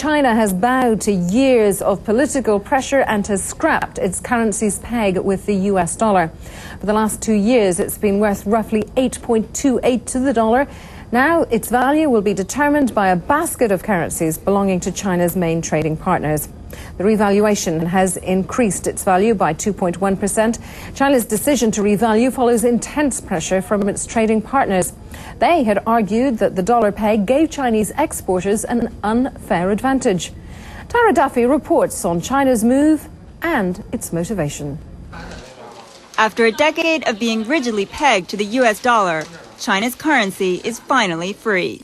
China has bowed to years of political pressure and has scrapped its currency's peg with the US dollar. For the last 2 years, it's been worth roughly 8.28 to the dollar. Now, its value will be determined by a basket of currencies belonging to China's main trading partners. The revaluation has increased its value by 2.1%. China's decision to revalue follows intense pressure from its trading partners. They had argued that the dollar peg gave Chinese exporters an unfair advantage. Tara Duffy reports on China's move and its motivation. After a decade of being rigidly pegged to the US dollar, China's currency is finally free.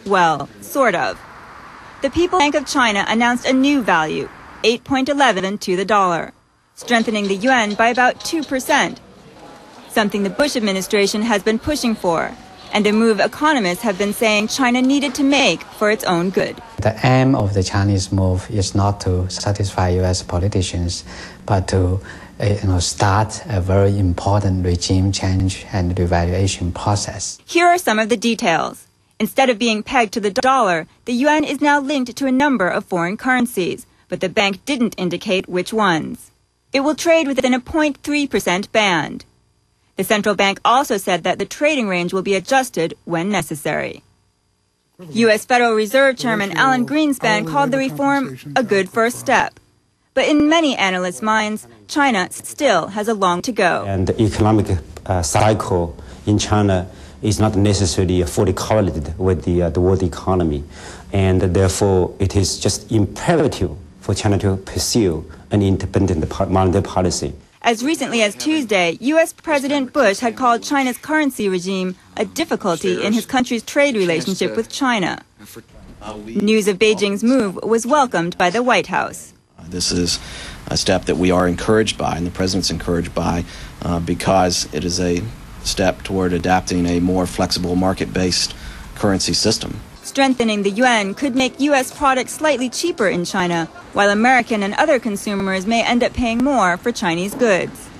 Well, sort of. The People's Bank of China announced a new value, 8.11 to the dollar, strengthening the yuan by about 2%, something the Bush administration has been pushing for, and a move economists have been saying China needed to make for its own good. The aim of the Chinese move is not to satisfy U.S. politicians, but to start a very important regime change and revaluation process. Here are some of the details. Instead of being pegged to the dollar, the yuan is now linked to a number of foreign currencies, but the bank didn't indicate which ones. It will trade within a 0.3% band. The central bank also said that the trading range will be adjusted when necessary. U.S. Federal Reserve Chairman Alan Greenspan called the reform a good first step. But in many analysts' minds, China still has a long to go. And the economic cycle in China is not necessarily fully correlated with the world economy. And therefore, it is just imperative for China to pursue an independent monetary policy. As recently as Tuesday, U.S. President Bush had called China's currency regime a difficulty in his country's trade relationship with China. News of Beijing's move was welcomed by the White House. This is a step that we are encouraged by, and the president's encouraged by, because it is a step toward adapting a more flexible market-based currency system. Strengthening the yuan could make U.S. products slightly cheaper in China, while American and other consumers may end up paying more for Chinese goods.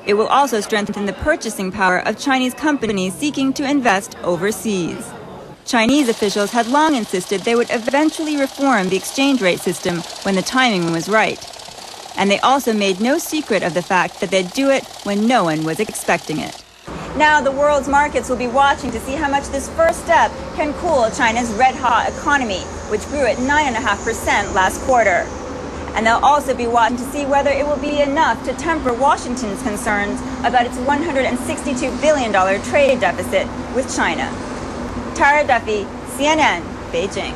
It will also strengthen the purchasing power of Chinese companies seeking to invest overseas. Chinese officials had long insisted they would eventually reform the exchange rate system when the timing was right. And they also made no secret of the fact that they'd do it when no one was expecting it. Now the world's markets will be watching to see how much this first step can cool China's red-hot economy, which grew at 9.5% last quarter. And they'll also be watching to see whether it will be enough to temper Washington's concerns about its $162 billion trade deficit with China. Tara Duffy, CNN, Beijing.